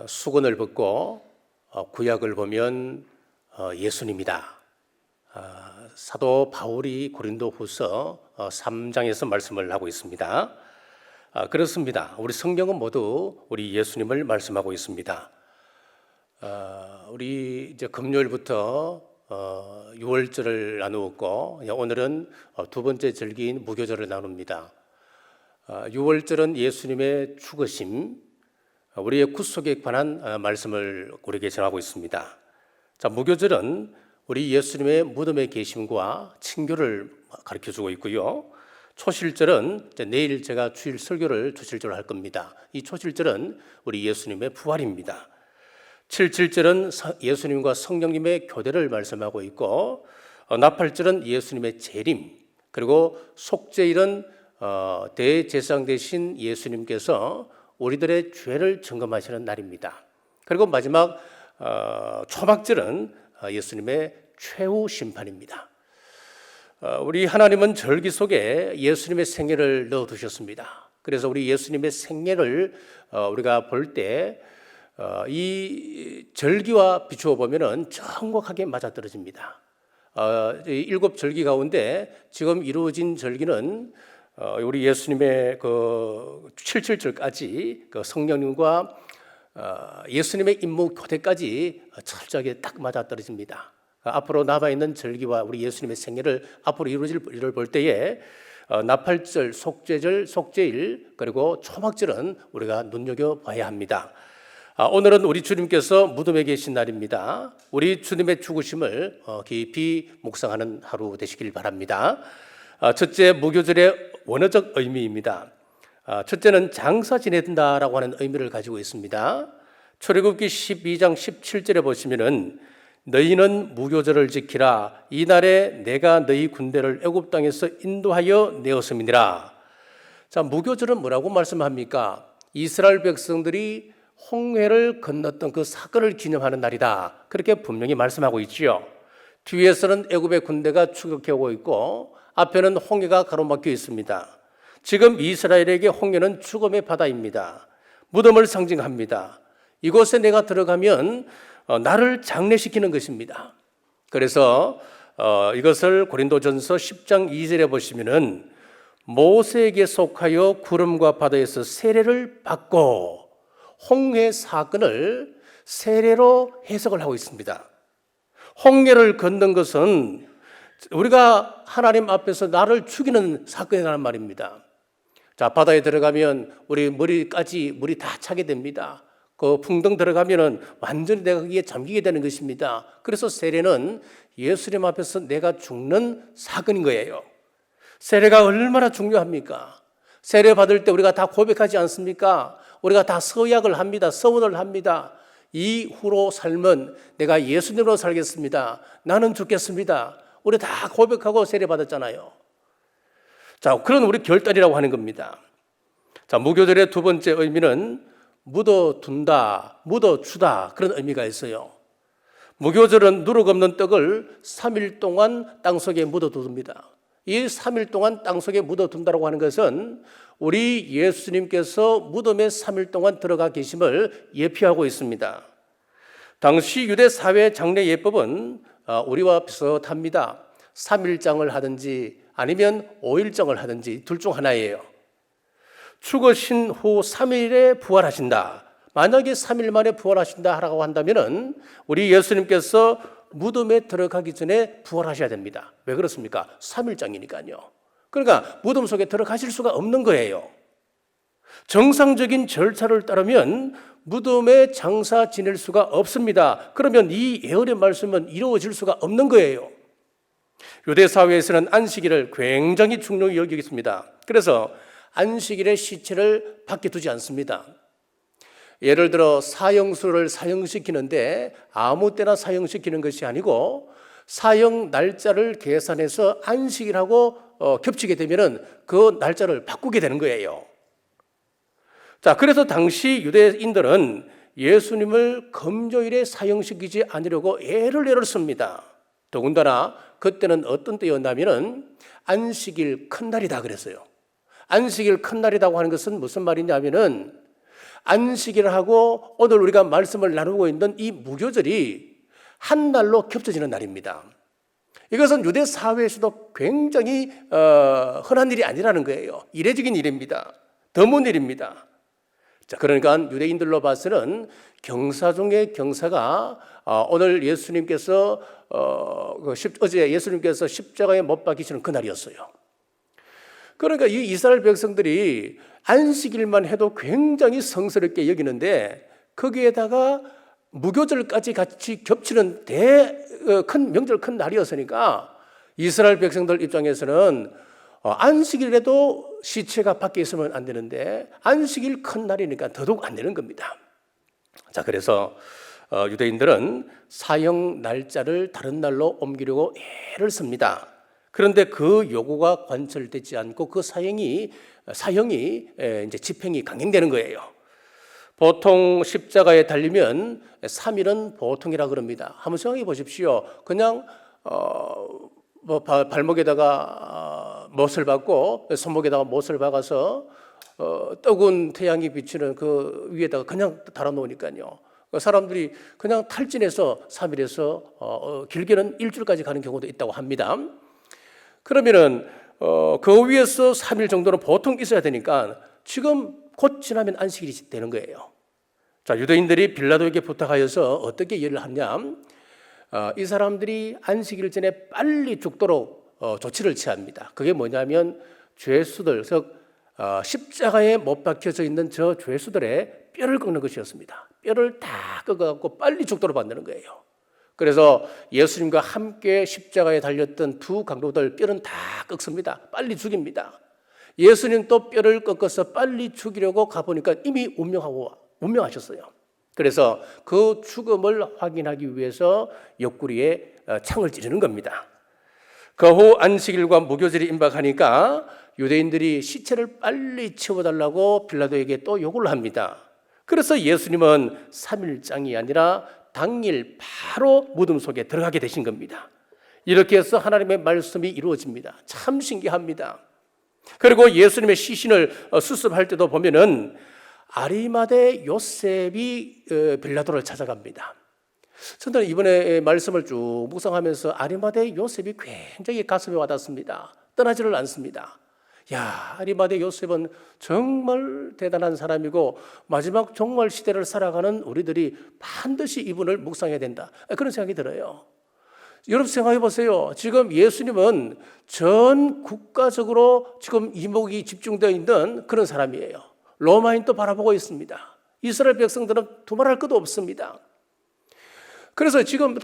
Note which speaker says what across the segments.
Speaker 1: 수건을 벗고 구약을 보면 예수님이다. 사도 바울이 고린도후서 3장에서 말씀을 하고 있습니다. 그렇습니다. 우리 성경은 모두 우리 예수님을 말씀하고 있습니다. 우리 이제 금요일부터 유월절을 나누었고 오늘은 두 번째 절기인 무교절을 나눕니다. 유월절은 예수님의 죽으심, 우리의 구속에 관한 말씀을 우리에게 전하고 있습니다. 자, 무교절은 우리 예수님의 무덤에 계심과 친교를 가르쳐주고 있고요. 초실절은 내일 제가 주일 설교를 초실절로 할 겁니다. 이 초실절은 우리 예수님의 부활입니다. 칠칠절은 예수님과 성령님의 교대를 말씀하고 있고, 나팔절은 예수님의 재림, 그리고 속죄일은 대제사장 되신 예수님께서 우리들의 죄를 점검하시는 날입니다. 그리고 마지막 초막절은 예수님의 최후 심판입니다. 우리 하나님은 절기 속에 예수님의 생애를 넣어두셨습니다. 그래서 우리 예수님의 생애를 우리가 볼 때 이 절기와 비추어 보면은 정확하게 맞아떨어집니다. 7절기 가운데 지금 이루어진 절기는 우리 예수님의 그 7절까지 그 성령님과 예수님의 임무 교대까지 철저하게 딱 맞아떨어집니다. 앞으로 남아있는 절기와 우리 예수님의 생애를 앞으로 이루어질 일을 볼 때에 나팔절, 속죄절, 속죄일, 그리고 초막절은 우리가 눈여겨봐야 합니다. 오늘은 우리 주님께서 무덤에 계신 날입니다. 우리 주님의 죽으심을 깊이 묵상하는 하루 되시길 바랍니다. 첫째, 무교절의 원어적 의미입니다. 첫째는 장사 지낸다라고 하는 의미를 가지고 있습니다. 출애굽기 12장 17절에 보시면은 너희는 무교절을 지키라. 이날에 내가 너희 군대를 애굽 땅에서 인도하여 내었음이니라. 자, 무교절은 뭐라고 말씀합니까? 이스라엘 백성들이 홍해를 건넜던 그 사건을 기념하는 날이다. 그렇게 분명히 말씀하고 있지요. 뒤에서는 애굽의 군대가 추격해 오고 있고 앞에는 홍해가 가로막혀 있습니다. 지금 이스라엘에게 홍해는 죽음의 바다입니다. 무덤을 상징합니다. 이곳에 내가 들어가면 나를 장례시키는 것입니다. 그래서 이것을 고린도전서 10장 2절에 보시면은 모세에게 속하여 구름과 바다에서 세례를 받고 홍해 사건을 세례로 해석을 하고 있습니다. 홍해를 건넌 것은 우리가 하나님 앞에서 나를 죽이는 사건이라는 말입니다. 자, 바다에 들어가면 우리 머리까지 물이 다 차게 됩니다. 그 풍덩 들어가면은 완전히 내가 거기에 잠기게 되는 것입니다. 그래서 세례는 예수님 앞에서 내가 죽는 사건인 거예요. 세례가 얼마나 중요합니까? 세례 받을 때 우리가 다 고백하지 않습니까? 우리가 다 서약을 합니다. 서원을 합니다. 이후로 삶은 내가 예수님으로 살겠습니다. 나는 죽겠습니다. 우리 다 고백하고 세례 받았잖아요. 자, 그런 우리 결단이라고 하는 겁니다. 자, 무교절의 두 번째 의미는 묻어둔다, 묻어주다, 그런 의미가 있어요. 무교절은 누룩 없는 떡을 3일 동안 땅속에 묻어둡니다. 이 3일 동안 땅속에 묻어둔다고 하는 것은 우리 예수님께서 무덤에 3일 동안 들어가 계심을 예표하고 있습니다. 당시 유대 사회 장례 예법은 우리와 비슷합니다. 3일장을 하든지 아니면 5일장을 하든지 둘 중 하나예요. 죽으신 후 3일에 부활하신다. 만약에 3일 만에 부활하신다라고 한다면 우리 예수님께서 무덤에 들어가기 전에 부활하셔야 됩니다. 왜 그렇습니까? 3일장이니까요. 그러니까 무덤 속에 들어가실 수가 없는 거예요. 정상적인 절차를 따르면 무덤에 장사 지낼 수가 없습니다. 그러면 이 예언의 말씀은 이루어질 수가 없는 거예요. 유대 사회에서는 안식일을 굉장히 중요히 여기겠습니다. 그래서 안식일에 시체를 밖에 두지 않습니다. 예를 들어 사형수를 사형시키는데 아무 때나 사형시키는 것이 아니고 사형 날짜를 계산해서 안식일하고 겹치게 되면 그 날짜를 바꾸게 되는 거예요. 자, 그래서 당시 유대인들은 예수님을 금요일에 사형시키지 않으려고 애를 씁니다. 더군다나 그때는 어떤 때였냐면은 안식일 큰날이다 그랬어요. 안식일 큰날이라고 하는 것은 무슨 말이냐면은 안식일을 하고 오늘 우리가 말씀을 나누고 있는 이 무교절이 한 날로 겹쳐지는 날입니다. 이것은 유대 사회에서도 굉장히 흔한 일이 아니라는 거예요. 이례적인 일입니다. 드문 일입니다. 자, 그러니까 유대인들로 봐서는 경사 중에 경사가 오늘 예수님께서 어제 예수님께서 십자가에 못 박히시는 그날이었어요. 그러니까 이 이스라엘 백성들이 안식일만 해도 굉장히 성스럽게 여기는데 거기에다가 무교절까지 같이 겹치는 큰 명절, 큰 날이었으니까 이스라엘 백성들 입장에서는 안식일에도 시체가 밖에 있으면 안 되는데 안식일 큰 날이니까 더더욱 안 되는 겁니다. 자, 그래서 유대인들은 사형 날짜를 다른 날로 옮기려고 애를 씁니다. 그런데 그 요구가 관철되지 않고 그 사형이 이제 집행이 강행되는 거예요. 보통 십자가에 달리면 3일은 보통이라 그럽니다. 한번 생각해 보십시오. 그냥 발목에다가 못을 박고 손목에다가 못을 박아서 뜨거운 태양이 비치는 그 위에다가 그냥 달아놓으니까요. 사람들이 그냥 탈진해서 3일에서 길게는 일주일까지 가는 경우도 있다고 합니다. 그러면은 그 위에서 3일 정도는 보통 있어야 되니까 지금 곧 지나면 안식일이 되는 거예요. 자, 유대인들이 빌라도에게 부탁하여서 어떻게 일을 하냐? 이 사람들이 안식일 전에 빨리 죽도록 조치를 취합니다. 그게 뭐냐면 죄수들, 즉 십자가에 못 박혀져 있는 저 죄수들의 뼈를 꺾는 것이었습니다. 뼈를 다 꺾어갖고 빨리 죽도록 만드는 거예요. 그래서 예수님과 함께 십자가에 달렸던 두 강도들 뼈는 다 꺾습니다. 빨리 죽입니다. 예수님 또 뼈를 꺾어서 빨리 죽이려고 가보니까 이미 운명하셨어요. 그래서 그 죽음을 확인하기 위해서 옆구리에 창을 찌르는 겁니다. 그 후 안식일과 무교절이 임박하니까 유대인들이 시체를 빨리 치워달라고 빌라도에게 또 요구를 합니다. 그래서 예수님은 3일장이 아니라 당일 바로 무덤 속에 들어가게 되신 겁니다. 이렇게 해서 하나님의 말씀이 이루어집니다. 참 신기합니다. 그리고 예수님의 시신을 수습할 때도 보면은 아리마대 요셉이 빌라도를 찾아갑니다. 저는 이번에 말씀을 쭉 묵상하면서 아리마대 요셉이 굉장히 가슴에 와닿습니다. 떠나지를 않습니다. 야, 아리마대 요셉은 정말 대단한 사람이고 마지막 종말 시대를 살아가는 우리들이 반드시 이분을 묵상해야 된다. 그런 생각이 들어요. 여러분 생각해 보세요. 지금 예수님은 전 국가적으로 지금 이목이 집중되어 있는 그런 사람이에요. 로마인도 바라보고 있습니다. 이스라엘 백성들은 두말할 것도 없습니다. 그래서 지금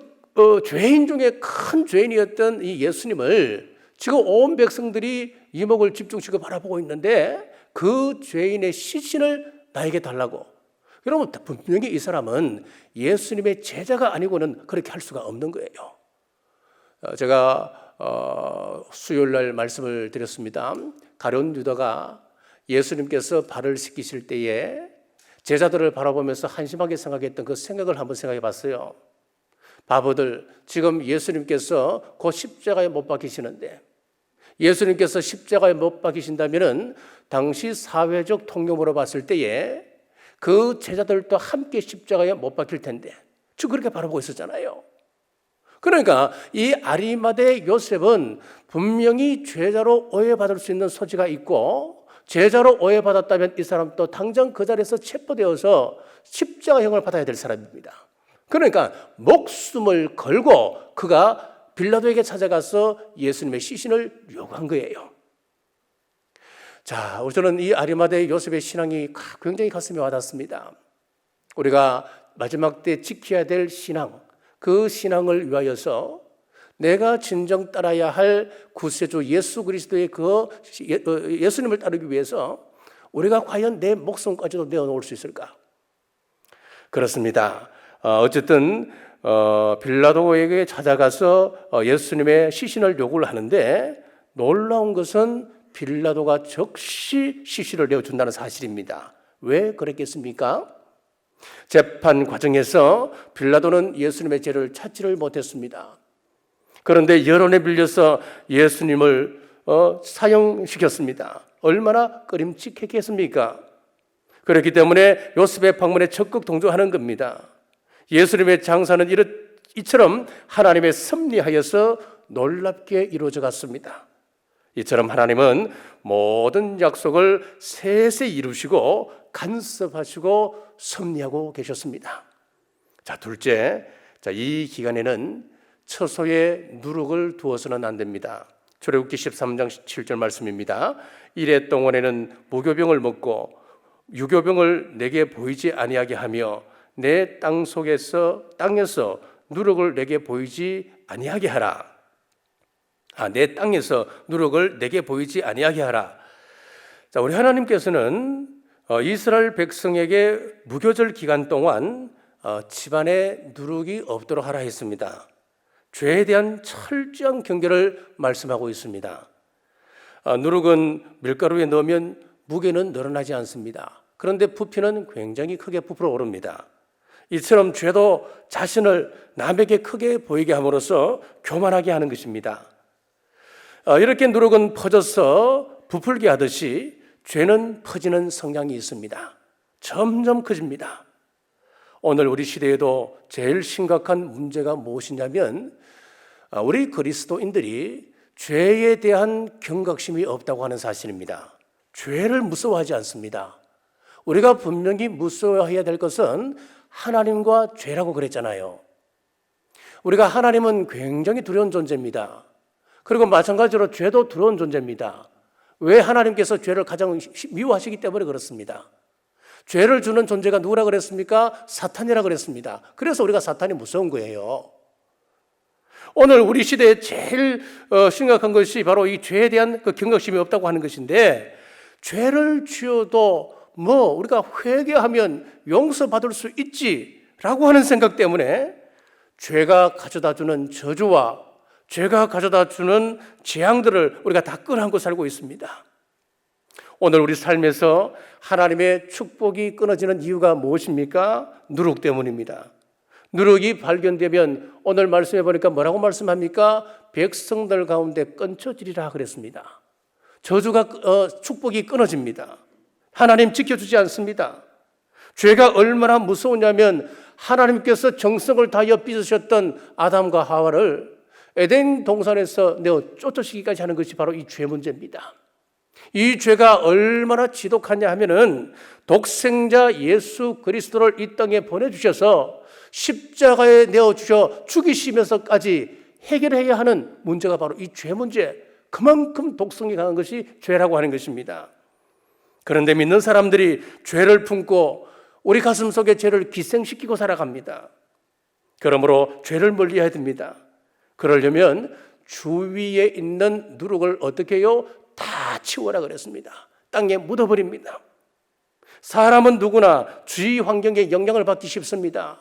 Speaker 1: 죄인 중에 큰 죄인이었던 이 예수님을 지금 온 백성들이 이목을 집중시켜 바라보고 있는데 그 죄인의 시신을 나에게 달라고. 여러분 분명히 이 사람은 예수님의 제자가 아니고는 그렇게 할 수가 없는 거예요. 제가 수요일 날 말씀을 드렸습니다. 가룟 유다가 예수님께서 발을 씻기실 때에 제자들을 바라보면서 한심하게 생각했던 그 생각을 한번 생각해 봤어요. 바보들, 지금 예수님께서 곧 십자가에 못 박히시는데 예수님께서 십자가에 못 박히신다면은 당시 사회적 통념으로 봤을 때에 그 제자들도 함께 십자가에 못 박힐 텐데 지금 그렇게 바라보고 있었잖아요. 그러니까 이 아리마대 요셉은 분명히 죄자로 오해받을 수 있는 소지가 있고 제자로 오해받았다면 이 사람도 당장 그 자리에서 체포되어서 십자가형을 받아야 될 사람입니다. 그러니까 목숨을 걸고 그가 빌라도에게 찾아가서 예수님의 시신을 요구한 거예요. 자, 저는 이 아리마대 요셉의 신앙이 굉장히 가슴에 와닿습니다. 우리가 마지막 때 지켜야 될 신앙, 그 신앙을 위하여서 내가 진정 따라야 할 구세주 예수 그리스도의 그 예수님을 따르기 위해서 우리가 과연 내 목숨까지도 내어놓을 수 있을까? 그렇습니다. 어쨌든 빌라도에게 찾아가서 예수님의 시신을 요구를 하는데 놀라운 것은 빌라도가 즉시 시신을 내어준다는 사실입니다. 왜 그랬겠습니까? 재판 과정에서 빌라도는 예수님의 죄를 찾지를 못했습니다. 그런데 여론에 밀려서 예수님을 사형시켰습니다. 얼마나 꺼림칙했겠습니까? 그렇기 때문에 요셉의 방문에 적극 동조하는 겁니다. 예수님의 장사는 이처럼 하나님의 섭리하여서 놀랍게 이루어져 갔습니다. 이처럼 하나님은 모든 약속을 세세 이루시고 간섭하시고 섭리하고 계셨습니다. 자, 둘째, 이 기간에는 처소에 누룩을 두어서는 안 됩니다. 출애굽기 13장 7절 말씀입니다. 이레 동안에는 무교병을 먹고 유교병을 내게 보이지 아니하게 하며 내 땅에서 누룩을 내게 보이지 아니하게 하라. 내 땅에서 누룩을 내게 보이지 아니하게 하라. 자, 우리 하나님께서는 이스라엘 백성에게 무교절 기간 동안 집안에 누룩이 없도록 하라 했습니다. 죄에 대한 철저한 경계를 말씀하고 있습니다. 누룩은 밀가루에 넣으면 무게는 늘어나지 않습니다. 그런데 부피는 굉장히 크게 부풀어 오릅니다. 이처럼 죄도 자신을 남에게 크게 보이게 함으로써 교만하게 하는 것입니다. 이렇게 누룩은 퍼져서 부풀게 하듯이 죄는 퍼지는 성향이 있습니다. 점점 커집니다. 오늘 우리 시대에도 제일 심각한 문제가 무엇이냐면 우리 그리스도인들이 죄에 대한 경각심이 없다고 하는 사실입니다. 죄를 무서워하지 않습니다. 우리가 분명히 무서워해야 될 것은 하나님과 죄라고 그랬잖아요. 우리가 하나님은 굉장히 두려운 존재입니다. 그리고 마찬가지로 죄도 두려운 존재입니다. 왜? 하나님께서 죄를 가장 미워하시기 때문에 그렇습니다. 죄를 주는 존재가 누구라 그랬습니까? 사탄이라 그랬습니다. 그래서 우리가 사탄이 무서운 거예요. 오늘 우리 시대에 제일 심각한 것이 바로 이 죄에 대한 그 경각심이 없다고 하는 것인데, 죄를 지어도 우리가 회개하면 용서받을 수 있지라고 하는 생각 때문에 죄가 가져다 주는 저주와 죄가 가져다 주는 재앙들을 우리가 다 끌어안고 살고 있습니다. 오늘 우리 삶에서 하나님의 축복이 끊어지는 이유가 무엇입니까? 누룩 때문입니다. 누룩이 발견되면 오늘 말씀해 보니까 뭐라고 말씀합니까? 백성들 가운데 끊쳐지리라 그랬습니다. 축복이 끊어집니다. 하나님 지켜주지 않습니다. 죄가 얼마나 무서우냐면 하나님께서 정성을 다하여 빚으셨던 아담과 하와를 에덴 동산에서 내어 쫓아시기까지 하는 것이 바로 이 죄 문제입니다. 이 죄가 얼마나 지독하냐 하면은 독생자 예수 그리스도를 이 땅에 보내주셔서 십자가에 내어주셔 죽이시면서까지 해결해야 하는 문제가 바로 이 죄 문제, 그만큼 독성이 강한 것이 죄라고 하는 것입니다. 그런데 믿는 사람들이 죄를 품고 우리 가슴 속에 죄를 기생시키고 살아갑니다. 그러므로 죄를 멀리해야 됩니다. 그러려면 주위에 있는 누룩을 어떻게 해요? 다 치워라 그랬습니다. 땅에 묻어버립니다. 사람은 누구나 주위 환경에 영향을 받기 쉽습니다.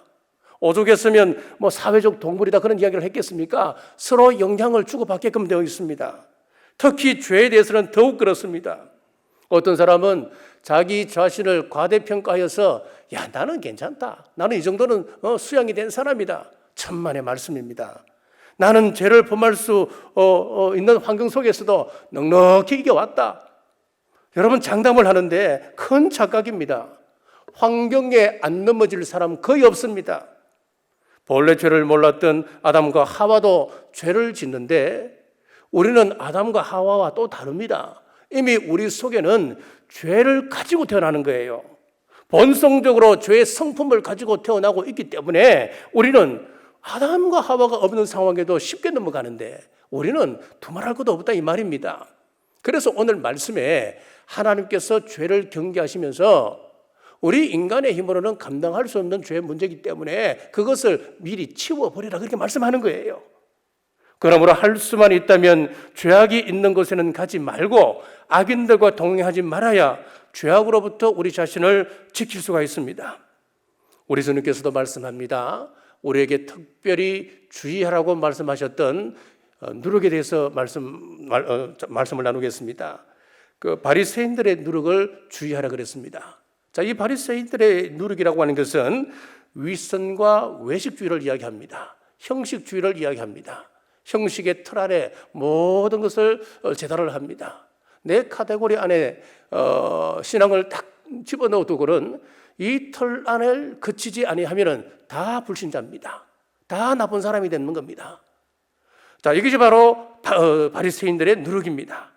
Speaker 1: 오죽했으면 사회적 동물이다 그런 이야기를 했겠습니까? 서로 영향을 주고받게끔 되어 있습니다. 특히 죄에 대해서는 더욱 그렇습니다. 어떤 사람은 자기 자신을 과대평가하여서 나는 괜찮다. 나는 이 정도는 수양이 된 사람이다. 천만의 말씀입니다. 나는 죄를 범할 수 있는 환경 속에서도 넉넉히 이겨왔다. 여러분, 장담을 하는데 큰 착각입니다. 환경에 안 넘어질 사람 거의 없습니다. 본래 죄를 몰랐던 아담과 하와도 죄를 짓는데 우리는 아담과 하와와 또 다릅니다. 이미 우리 속에는 죄를 가지고 태어나는 거예요. 본성적으로 죄의 성품을 가지고 태어나고 있기 때문에 우리는 아담과 하와가 없는 상황에도 쉽게 넘어가는데 우리는 두말할 것도 없다 이 말입니다. 그래서 오늘 말씀에 하나님께서 죄를 경계하시면서 우리 인간의 힘으로는 감당할 수 없는 죄의 문제이기 때문에 그것을 미리 치워버리라 그렇게 말씀하는 거예요. 그러므로 할 수만 있다면 죄악이 있는 곳에는 가지 말고 악인들과 동행하지 말아야 죄악으로부터 우리 자신을 지킬 수가 있습니다. 우리 주님께서도 말씀합니다. 우리에게 특별히 주의하라고 말씀하셨던 누룩에 대해서 말씀을 나누겠습니다. 그 바리새인들의 누룩을 주의하라 그랬습니다. 자, 이 바리새인들의 누룩이라고 하는 것은 위선과 외식주의를 이야기합니다. 형식주의를 이야기합니다. 형식의 틀 아래 모든 것을 재단을 합니다. 내 카테고리 안에 신앙을 딱 집어넣어두고는 이 틀 안을 거치지 아니하면은 다 불신자입니다. 다 나쁜 사람이 되는 겁니다. 자, 이것이 바로 바리새인들의 누룩입니다.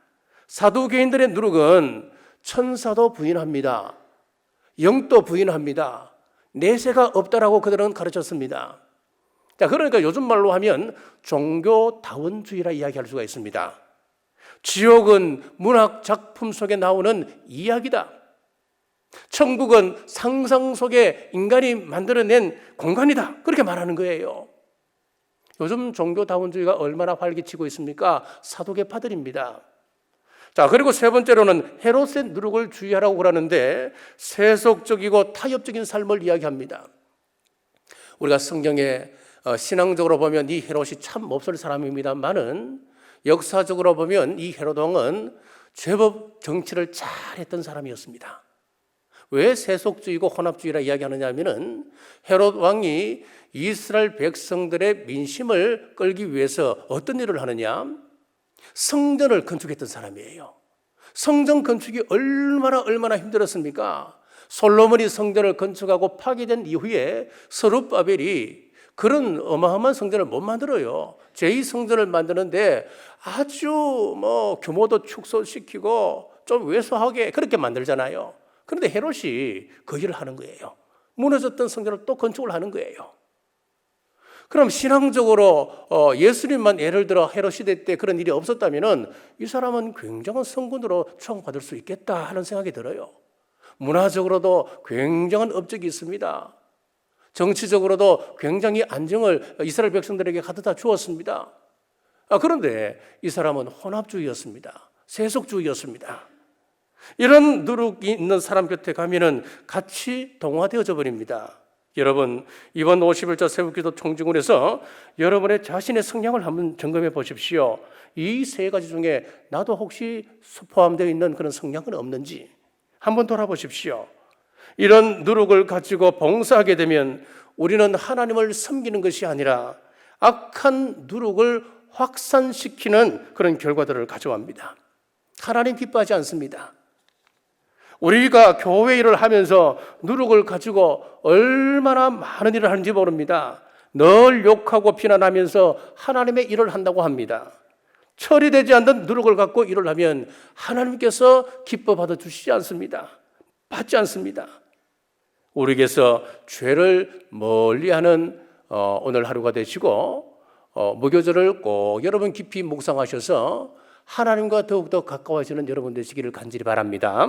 Speaker 1: 사두개인들의 누룩은 천사도 부인합니다. 영도 부인합니다. 내세가 없다라고 그들은 가르쳤습니다. 자, 그러니까 요즘 말로 하면 종교다원주의라 이야기할 수가 있습니다. 지옥은 문학 작품 속에 나오는 이야기다. 천국은 상상 속에 인간이 만들어낸 공간이다. 그렇게 말하는 거예요. 요즘 종교다원주의가 얼마나 활기치고 있습니까? 사두개파들입니다. 자, 그리고 세 번째로는 헤롯의 누룩을 주의하라고 그러는데 세속적이고 타협적인 삶을 이야기합니다. 우리가 성경에 신앙적으로 보면 이 헤롯이 참 몹쓸 사람입니다만은 역사적으로 보면 이 헤롯 왕은 제법 정치를 잘했던 사람이었습니다. 왜 세속주의고 혼합주의라 이야기하느냐 하면은 헤롯 왕이 이스라엘 백성들의 민심을 끌기 위해서 어떤 일을 하느냐? 성전을 건축했던 사람이에요. 성전 건축이 얼마나 힘들었습니까? 솔로몬이 성전을 건축하고 파괴된 이후에 스룹바벨이 그런 어마어마한 성전을 못 만들어요. 제2성전을 만드는데 아주 규모도 축소시키고 좀 왜소하게 그렇게 만들잖아요. 그런데 헤롯이 그 일을 하는 거예요. 무너졌던 성전을 또 건축을 하는 거예요. 그럼 신앙적으로 예수님만 예를 들어 헤롯 시대 때 그런 일이 없었다면 이 사람은 굉장한 성군으로 추앙받을 수 있겠다 하는 생각이 들어요. 문화적으로도 굉장한 업적이 있습니다. 정치적으로도 굉장히 안정을 이스라엘 백성들에게 가져다 주었습니다. 그런데 이 사람은 혼합주의였습니다. 세속주의였습니다. 이런 누룩이 있는 사람 곁에 가면은 같이 동화되어져 버립니다. 여러분, 이번 51자 새벽기도 총증원에서 여러분의 자신의 성향을 한번 점검해 보십시오. 이 세 가지 중에 나도 혹시 포함되어 있는 그런 성향은 없는지 한번 돌아보십시오. 이런 누룩을 가지고 봉사하게 되면 우리는 하나님을 섬기는 것이 아니라 악한 누룩을 확산시키는 그런 결과들을 가져옵니다. 하나님 기뻐하지 않습니다. 우리가 교회 일을 하면서 누룩을 가지고 얼마나 많은 일을 하는지 모릅니다. 늘 욕하고 비난하면서 하나님의 일을 한다고 합니다. 처리되지 않는 누룩을 갖고 일을 하면 하나님께서 기뻐 받아 주시지 않습니다. 받지 않습니다. 우리에게서 죄를 멀리하는 오늘 하루가 되시고 무교절을 꼭 여러분 깊이 묵상하셔서 하나님과 더욱더 가까워지는 여러분 되시기를 간절히 바랍니다.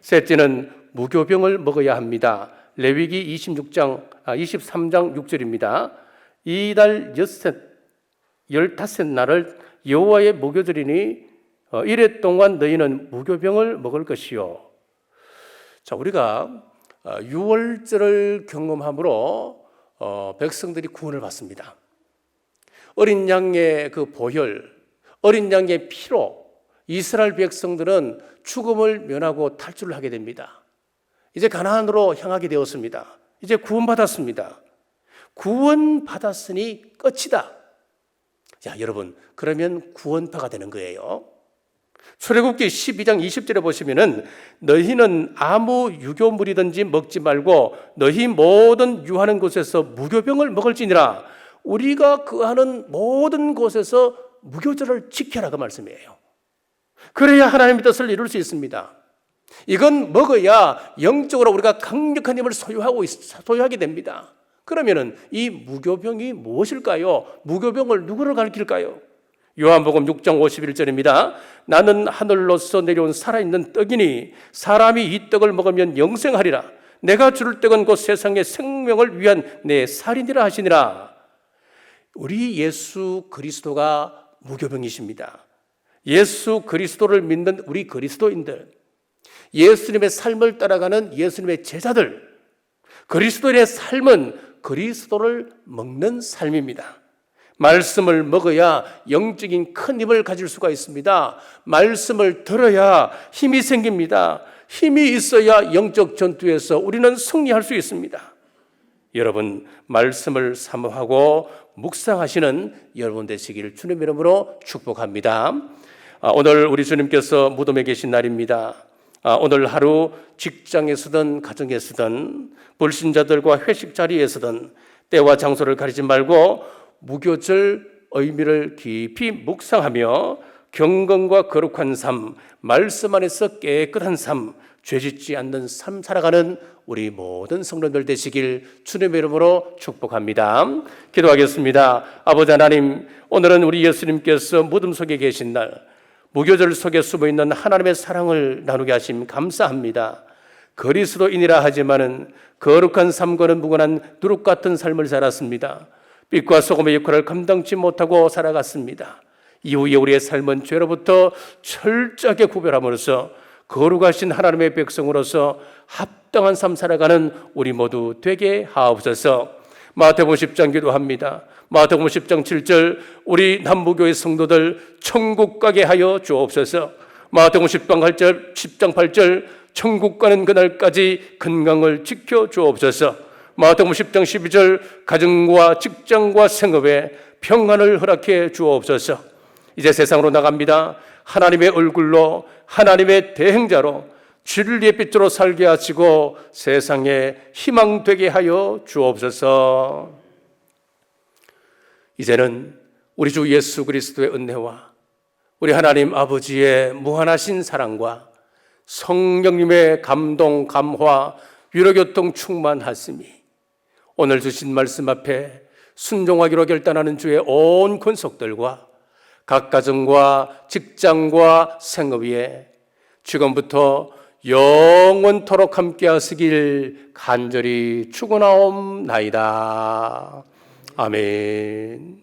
Speaker 1: 셋째는 무교병을 먹어야 합니다. 레위기 23장 6절입니다. 이달 15날을 여호와의 무교절이니 이래 동안 너희는 무교병을 먹을 것이요. 자, 우리가 유월절을 경험함으로 백성들이 구원을 받습니다. 어린 양의 그 보혈, 어린 양의 피로 이스라엘 백성들은 죽음을 면하고 탈출을 하게 됩니다. 이제 가나안으로 향하게 되었습니다. 이제 구원받았습니다. 구원받았으니 끝이다. 자, 여러분, 그러면 구원파가 되는 거예요. 출애굽기 12장 20절에 보시면은 너희는 아무 유교물이든지 먹지 말고 너희 모든 유하는 곳에서 무교병을 먹을지니라. 우리가 거하는 모든 곳에서 무교절을 지켜라 그 말씀이에요. 그래야 하나님의 뜻을 이룰 수 있습니다. 이건 먹어야 영적으로 우리가 강력한 힘을 소유하게 됩니다. 그러면은 이 무교병이 무엇일까요? 무교병을 누구를 가리킬까요? 요한복음 6장 51절입니다. 나는 하늘로서 내려온 살아있는 떡이니 사람이 이 떡을 먹으면 영생하리라. 내가 주를 떡은 곧 세상의 생명을 위한 내 살이니라 하시니라. 우리 예수 그리스도가 무교병이십니다. 예수 그리스도를 믿는 우리 그리스도인들, 예수님의 삶을 따라가는 예수님의 제자들, 그리스도인의 삶은 그리스도를 먹는 삶입니다. 말씀을 먹어야 영적인 큰 힘을 가질 수가 있습니다. 말씀을 들어야 힘이 생깁니다. 힘이 있어야 영적 전투에서 우리는 승리할 수 있습니다. 여러분, 말씀을 사모하고 묵상하시는 여러분 되시기를 주님 이름으로 축복합니다. 오늘 우리 주님께서 무덤에 계신 날입니다. 오늘 하루 직장에서든 가정에서든 불신자들과 회식 자리에서든 때와 장소를 가리지 말고 무교절 의미를 깊이 묵상하며 경건과 거룩한 삶, 말씀 안에서 깨끗한 삶, 죄짓지 않는 삶 살아가는 우리 모든 성도들 되시길 주님의 이름으로 축복합니다. 기도하겠습니다. 아버지 하나님, 오늘은 우리 예수님께서 무덤 속에 계신 날, 무교절 속에 숨어있는 하나님의 사랑을 나누게 하심 감사합니다. 그리스도인이라 하지만은 거룩한 삶과는 무관한 누룩 같은 삶을 살았습니다. 빛과 소금의 역할을 감당치 못하고 살아갔습니다. 이후에 우리의 삶은 죄로부터 철저하게 구별함으로써 거룩하신 하나님의 백성으로서 합당한 삶 살아가는 우리 모두 되게 하옵소서. 마태복음 10장 기도합니다. 마태복음 10장 7절 우리 남부교회 성도들 천국 가게 하여 주옵소서. 마태복음 10장 8절 천국 가는 그날까지 건강을 지켜 주옵소서. 마태복음 10장 12절 가정과 직장과 생업에 평안을 허락해 주옵소서. 이제 세상으로 나갑니다. 하나님의 얼굴로 하나님의 대행자로 진리의 빛으로 살게 하시고 세상에 희망 되게 하여 주옵소서. 이제는 우리 주 예수 그리스도의 은혜와 우리 하나님 아버지의 무한하신 사랑과 성령님의 감동, 감화, 위로교통 충만하심이 오늘 주신 말씀 앞에 순종하기로 결단하는 주의 온 권속들과 각 가정과 직장과 생업 위에 지금부터 영원토록 함께 하시길 간절히 축원하옵나이다. 아멘.